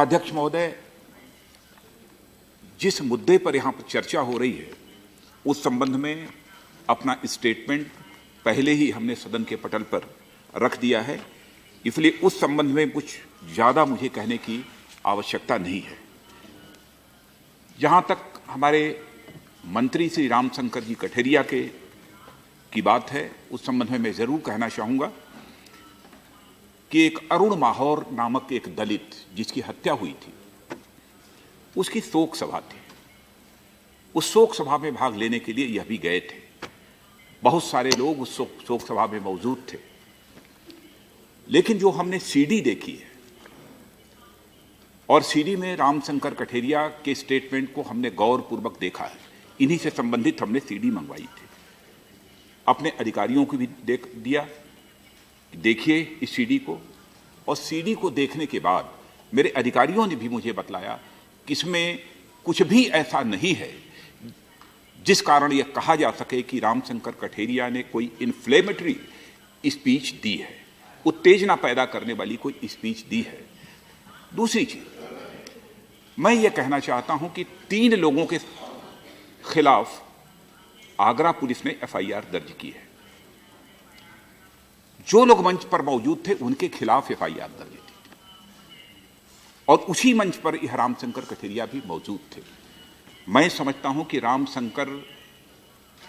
उपाध्यक्ष महोदय, जिस मुद्दे पर यहाँ पर चर्चा हो रही है उस संबंध में अपना स्टेटमेंट पहले ही हमने सदन के पटल पर रख दिया है, इसलिए उस संबंध में कुछ ज़्यादा मुझे कहने की आवश्यकता नहीं है। जहाँ तक हमारे मंत्री श्री रामशंकर जी कठेरिया की बात है, उस संबंध में मैं ज़रूर कहना चाहूँगा कि एक अरुण माहौर नामक एक दलित जिसकी हत्या हुई थी, उसकी शोक सभा थी। उस शोक सभा में भाग लेने के लिए यह भी गए थे। बहुत सारे लोग उस शोक सभा में मौजूद थे, लेकिन जो हमने सीडी देखी है और सीडी में रामशंकर कठेरिया के स्टेटमेंट को हमने गौरपूर्वक देखा है। इन्हीं से संबंधित हमने सीडी मंगवाई थी, अपने अधिकारियों को भी देख दिया, देखिए इस सीडी को। और सीडी को देखने के बाद मेरे अधिकारियों ने भी मुझे बतलाया कि इसमें कुछ भी ऐसा नहीं है जिस कारण यह कहा जा सके कि रामशंकर कठेरिया ने कोई इन्फ्लेमेटरी स्पीच दी है, उत्तेजना पैदा करने वाली कोई स्पीच दी है। दूसरी चीज, मैं ये कहना चाहता हूं कि 3 लोगों के खिलाफ आगरा पुलिस ने एफआईआर दर्ज की है। जो लोग मंच पर मौजूद थे उनके खिलाफ एफआईआर दर्ज थी और उसी मंच पर यह रामशंकर कठेरिया भी मौजूद थे। मैं समझता हूं कि रामशंकर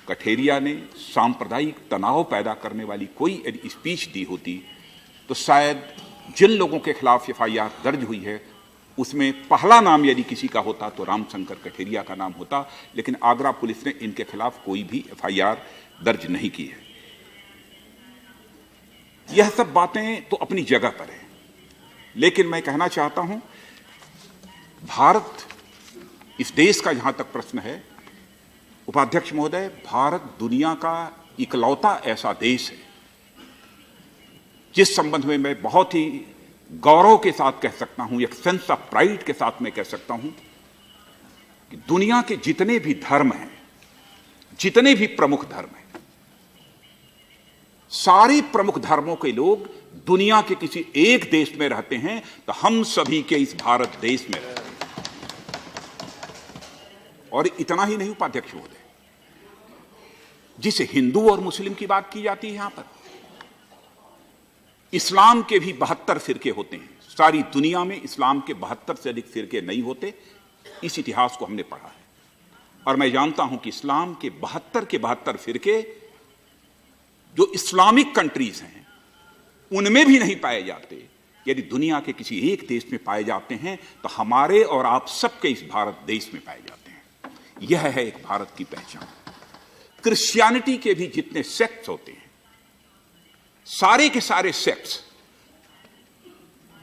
कठेरिया ने सांप्रदायिक तनाव पैदा करने वाली कोई यदि स्पीच दी होती तो शायद जिन लोगों के खिलाफ एफआईआर दर्ज हुई है उसमें पहला नाम यदि किसी का होता तो रामशंकर कठेरिया का नाम होता, लेकिन आगरा पुलिस ने इनके खिलाफ कोई भी एफआईआर दर्ज नहीं की है। यह सब बातें तो अपनी जगह पर है, लेकिन मैं कहना चाहता हूं भारत, इस देश का जहां तक प्रश्न है उपाध्यक्ष महोदय, भारत दुनिया का इकलौता ऐसा देश है जिस संबंध में मैं बहुत ही गौरव के साथ कह सकता हूं, एक सेंस ऑफ प्राइड के साथ मैं कह सकता हूं कि दुनिया के जितने भी धर्म हैं, जितने भी प्रमुख धर्म हैं, सारे प्रमुख धर्मों के लोग दुनिया के किसी एक देश में रहते हैं तो हम सभी के इस भारत देश में रहते हैं। और इतना ही नहीं उपाध्यक्ष महोदय, जिसे हिंदू और मुस्लिम की बात की जाती है, यहां पर इस्लाम के भी 72 फिरके होते हैं। सारी दुनिया में इस्लाम के 72 से अधिक फिरके नहीं होते। इस इतिहास को हमने पढ़ा है और मैं जानता हूं कि इस्लाम के 72 फिरके जो इस्लामिक कंट्रीज हैं उनमें भी नहीं पाए जाते। यदि दुनिया के किसी एक देश में पाए जाते हैं तो हमारे और आप सबके इस भारत देश में पाए जाते हैं। यह है एक भारत की पहचान। क्रिश्चियनिटी के भी जितने सेक्ट्स होते हैं, सारे के सारे सेक्ट्स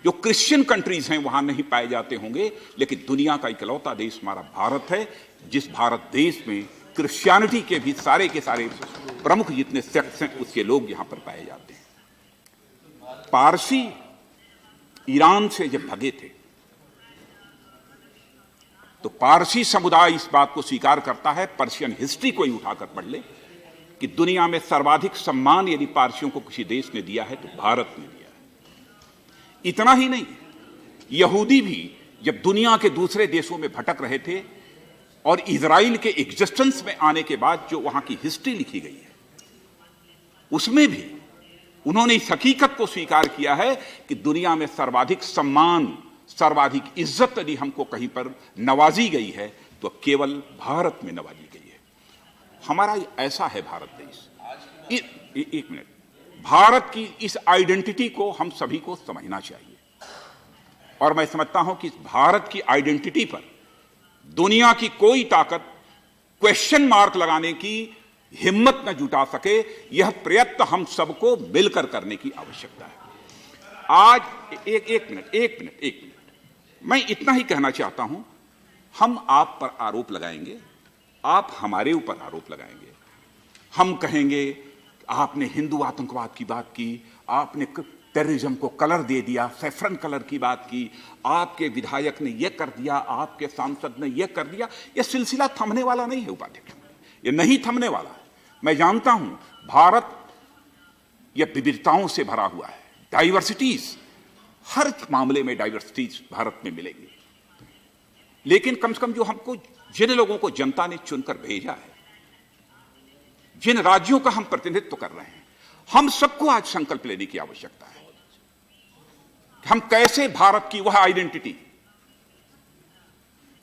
जो क्रिश्चियन कंट्रीज हैं वहां नहीं पाए जाते होंगे, लेकिन दुनिया का इकलौता देश हमारा भारत है जिस भारत देश में क्रिश्चियनिटी के भी सारे के सारे प्रमुख जितने सेक्ट्स हैं उसके लोग यहां पर पाए जाते हैं। पारसी ईरान से जब भगे थे तो पारसी समुदाय इस बात को स्वीकार करता है, पर्शियन हिस्ट्री को ही उठाकर पढ़ ले, कि दुनिया में सर्वाधिक सम्मान यदि पारसियों को किसी देश ने दिया है तो भारत ने दिया है। इतना ही नहीं, यहूदी भी जब दुनिया के दूसरे देशों में भटक रहे थे और इजराइल के एग्जिस्टेंस में आने के बाद जो वहां की हिस्ट्री लिखी गई है उसमें भी उन्होंने इस हकीकत को स्वीकार किया है कि दुनिया में सर्वाधिक सम्मान, सर्वाधिक इज्जत यदि हमको कहीं पर नवाजी गई है तो केवल भारत में नवाजी गई है। हमारा ऐसा है भारत देश। एक मिनट, भारत की इस आइडेंटिटी को हम सभी को समझना चाहिए और मैं समझता हूं कि भारत की आइडेंटिटी पर दुनिया की कोई ताकत क्वेश्चन मार्क लगाने की हिम्मत न जुटा सके। यह प्रयत्न हम सबको मिलकर करने की आवश्यकता है। आज एक मिनट मैं इतना ही कहना चाहता हूं, हम आप पर आरोप लगाएंगे, आप हमारे ऊपर आरोप लगाएंगे, हम कहेंगे आपने हिंदू आतंकवाद की बात की, आपने टेररिज्म को कलर दे दिया, सैफरन कलर की बात की, आपके विधायक ने यह कर दिया, आपके सांसद ने यह कर दिया। यह सिलसिला थमने वाला नहीं है उपाध्यक्ष, यह नहीं थमने वाला है। मैं जानता हूं भारत यह विविधताओं से भरा हुआ है, डाइवर्सिटीज, हर मामले में डाइवर्सिटीज भारत में मिलेंगी, लेकिन कम से कम जो हमको, जिन लोगों को जनता ने चुनकर भेजा है, जिन राज्यों का हम प्रतिनिधित्व कर रहे हैं, हम सबको आज संकल्प लेने की आवश्यकता है कि हम कैसे भारत की वह आइडेंटिटी,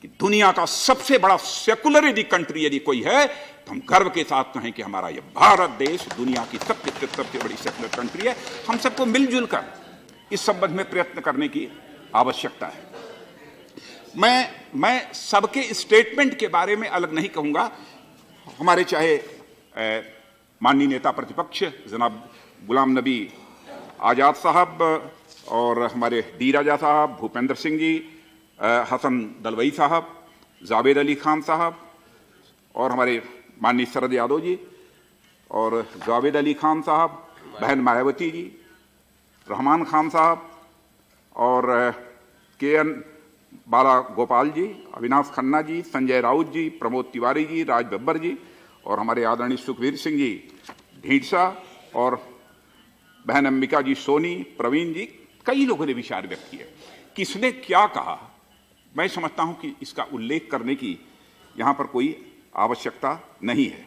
कि दुनिया का सबसे बड़ा सेकुलर यदि कंट्री यदि कोई है तो हम गर्व के साथ कहें कि हमारा यह भारत देश दुनिया की सबसे बड़ी सेकुलर कंट्री है। हम सबको मिलजुल कर इस संबंध में प्रयत्न करने की आवश्यकता है। मैं सबके स्टेटमेंट के बारे में अलग नहीं कहूंगा। हमारे चाहे माननीय नेता प्रतिपक्ष जनाब गुलाम नबी आजाद साहब और हमारे डी राजा साहब, भूपेंद्र सिंह जी, हसन दलवई साहब, जावेद अली खान साहब और हमारे माननीय शरद यादव जी और जावेद अली खान साहब, बहन मायावती जी, रहमान खान साहब और KN बाला गोपाल जी, अविनाश खन्ना जी, संजय राउत जी, प्रमोद तिवारी जी, राज बब्बर जी और हमारे आदरणीय सुखबीर सिंह जी ढींढसा और बहन अंबिका जी सोनी, प्रवीण जी, कई लोगों ने विचार व्यक्त किए। किसने क्या कहा, मैं समझता हूं कि इसका उल्लेख करने की यहां पर कोई आवश्यकता नहीं है।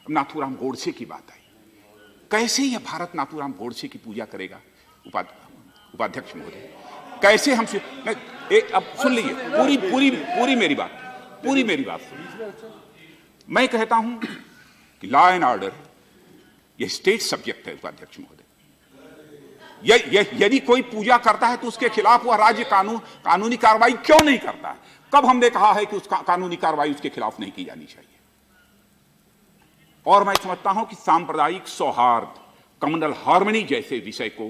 अब नाथूराम गोडसे की बात आई, कैसे यह भारत नाथूराम गोडसे की पूजा करेगा? उपाध्यक्ष महोदय, कैसे हम अब सुन लीजिए पूरी मेरी बात सुनिए। मैं कहता हूं कि लॉ एंड ऑर्डर यह स्टेट सब्जेक्ट है उपाध्यक्ष महोदय। यदि कोई पूजा करता है तो उसके खिलाफ वह राज्य कानूनी कार्रवाई क्यों नहीं करता है? कब हमने कहा है कि उस कानूनी कार्रवाई उसके खिलाफ नहीं की जानी चाहिए? और मैं समझता हूं कि सांप्रदायिक सौहार्द, कम्युनल हार्मनी जैसे विषय को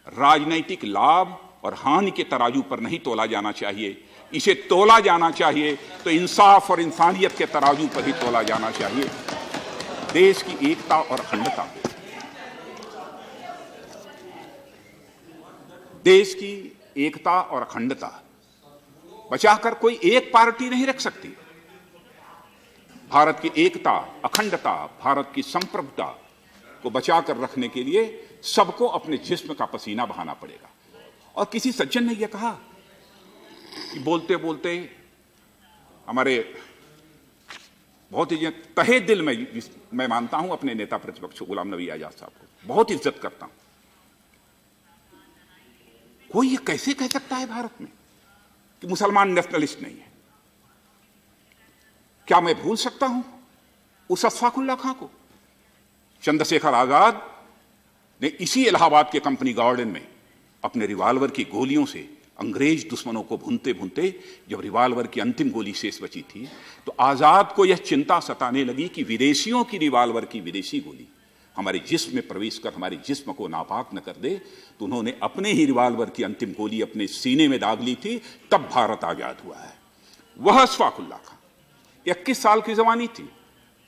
राजनीतिक लाभ और हानि के तराजू पर नहीं तोला जाना चाहिए। इसे तोला जाना चाहिए तो इंसाफ और इंसानियत के तराजू पर ही तोला जाना चाहिए। देश की एकता और अखंडता, देश की एकता और अखंडता बचाकर कोई एक पार्टी नहीं रख सकती। भारत की एकता, अखंडता, भारत की संप्रभुता को बचाकर रखने के लिए सबको अपने जिस्म का पसीना बहाना पड़ेगा। और किसी सज्जन ने यह कहा कि बोलते बोलते हमारे बहुत ही तहे दिल में मैं मानता हूं अपने नेता प्रतिपक्ष गुलाम नबी आजाद साहब को बहुत इज्जत करता हूं। कोई ये कैसे कह सकता है भारत में कि मुसलमान नेशनलिस्ट नहीं है? क्या मैं भूल सकता हूं उस अशफाकुल्ला खां को? चंद्रशेखर आजाद ने इसी इलाहाबाद के कंपनी गार्डन में अपने रिवाल्वर की गोलियों से अंग्रेज दुश्मनों को भूनते भूनते जब रिवाल्वर की अंतिम गोली शेष बची थी तो आजाद को यह चिंता सताने लगी कि विदेशियों की रिवाल्वर की विदेशी गोली हमारे जिस्म में प्रवेश कर हमारे जिस्म को नापाक न कर दे, तो उन्होंने अपने ही रिवाल्वर की अंतिम गोली अपने सीने में दाग ली थी। तब भारत आजाद हुआ है। वह अशफाकुल्ला खां 21 साल की जवानी थी।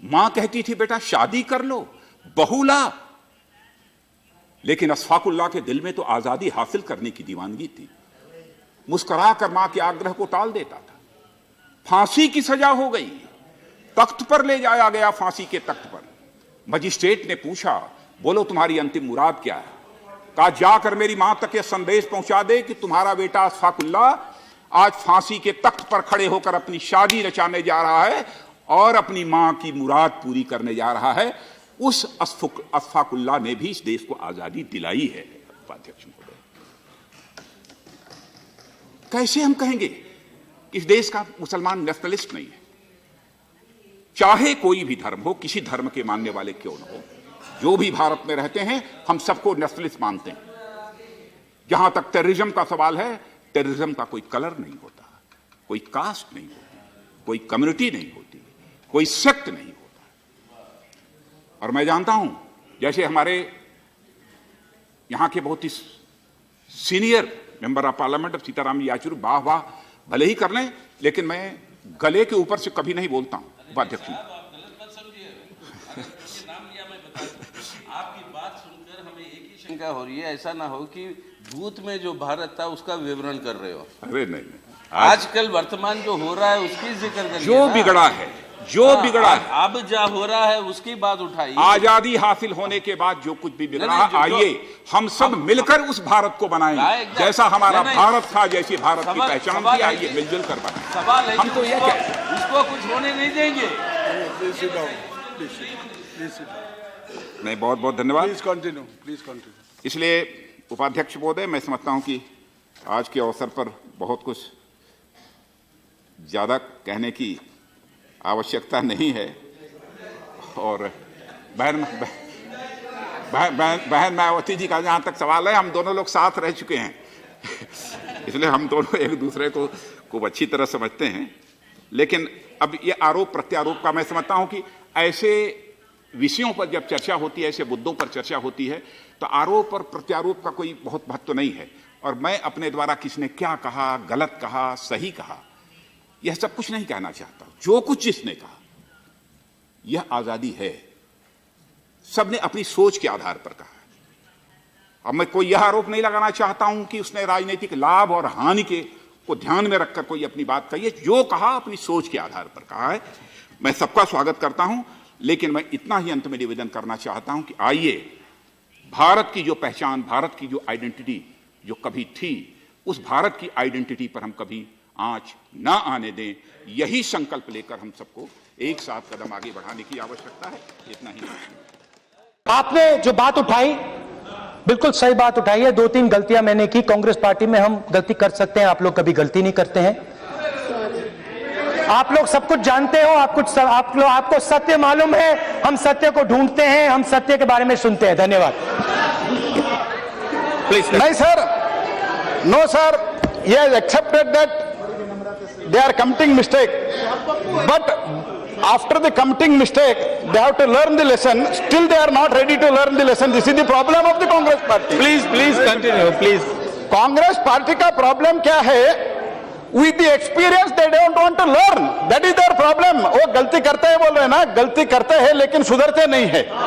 मां कहती थी बेटा शादी कर लो, बहू ला, लेकिन अशफाकुल्ला के दिल में तो आजादी हासिल करने की दीवानगी थी। मुस्कुरा कर मां के आग्रह को टाल देता था। फांसी की सजा हो गई, तख्त पर ले जाया गया। फांसी के तख्त पर मजिस्ट्रेट ने पूछा, बोलो तुम्हारी अंतिम मुराद क्या है? कहा जाकर मेरी मां तक यह संदेश पहुंचा दे कि तुम्हारा बेटा अशफाकुल्ला आज फांसी के तख्त पर खड़े होकर अपनी शादी रचाने जा रहा है और अपनी मां की मुराद पूरी करने जा रहा है। उस अशफाकुल्ला ने भी इस देश को आजादी दिलाई है। उपाध्यक्ष महोदय, कैसे हम कहेंगे कि इस देश का मुसलमान नेशनलिस्ट नहीं है? चाहे कोई भी धर्म हो, किसी धर्म के मानने वाले क्यों न हो, जो भी भारत में रहते हैं हम सबको नेशनलिस्ट मानते हैं। जहां तक टेररिज्म का सवाल है, टेररिज्म का कोई कलर नहीं होता, कोई कास्ट नहीं होती, कोई कम्युनिटी नहीं होती, कोई सेक्ट नहीं होता। और मैं जानता हूं जैसे हमारे यहां के बहुत ही senior member of parliament Sitaram Yechury वाह वाह भले ही कर लें, लेकिन मैं गले के ऊपर से कभी नहीं बोलता हूं। उपाध्यक्ष आपकी बात सुनकर हमें एक ही शंका हो रही है, ऐसा ना हो कि भूत में जो भारत था उसका विवरण कर रहे हो। अरे नहीं, आजकल वर्तमान जो हो रहा है उसकी जिक्र करिए। जो बिगड़ा है, जो बिगड़ा है, अब जो हो रहा है उसकी बात उठाइए। आजादी हासिल होने के बाद जो कुछ भी बिगड़ा है, आइए हम सब मिलकर उस भारत को बनाएं जैसा हमारा भारत था, जैसी भारत की पहचान थी। आइए मिलजुल कर बनाएं। सवाल है हम तो ये कहते हैं, उसको कुछ होने नहीं देंगे। नहीं, बहुत बहुत धन्यवाद। Please continue. इसलिए उपाध्यक्ष महोदय, मैं समझता हूं कि आज के अवसर पर बहुत कुछ ज्यादा कहने की आवश्यकता नहीं है। और बहन मायावती जी का जहां तक सवाल है, हम दोनों लोग साथ रह चुके हैं इसलिए हम दोनों एक दूसरे को खूब अच्छी तरह समझते हैं। लेकिन अब ये आरोप प्रत्यारोप का मैं समझता हूं कि ऐसे विषयों पर जब चर्चा होती है, ऐसे मुद्दों पर चर्चा होती है, तो आरोप और प्रत्यारोप का कोई बहुत महत्व नहीं है। और मैं अपने द्वारा किसने क्या कहा, गलत कहा, सही कहा, यह सब कुछ नहीं कहना चाहता। जो कुछ जिसने कहा, यह आजादी है, सबने अपनी सोच के आधार पर कहा है। अब मैं कोई यह आरोप नहीं लगाना चाहता हूं कि उसने राजनीतिक लाभ और हानि को ध्यान में रखकर कोई अपनी बात कही है। जो कहा अपनी सोच के आधार पर कहा है। मैं सबका स्वागत करता हूं, लेकिन मैं इतना ही अंत में निवेदन करना चाहता हूं कि आइए भारत की जो पहचान, भारत की जो आइडेंटिटी जो कभी थी, उस भारत की आइडेंटिटी पर हम कभी आंच ना आने दें। यही संकल्प लेकर हम सबको एक साथ कदम आगे बढ़ाने की आवश्यकता है। इतना ही। आपने जो बात उठाई, बिल्कुल सही बात उठाई है। 2-3 गलतियां मैंने की। कांग्रेस पार्टी में हम गलती कर सकते हैं, आप लोग कभी गलती नहीं करते हैं। आप लोग सब कुछ जानते हो, आपको सत्य मालूम है। हम सत्य को ढूंढते हैं, हम सत्य के बारे में सुनते हैं। धन्यवाद। नहीं sir, no sir, he has accepted that they are committing mistake, but after the committing mistake they have to learn the lesson. Still they are not ready to learn the lesson. This is the problem of the Congress party. Please continue, please. Congress party का problem क्या है? With the experience they don't want to learn. That is their problem. वो गलती करते हैं बोल रहे हैं ना, गलती करते हैं लेकिन सुधरते नहीं है।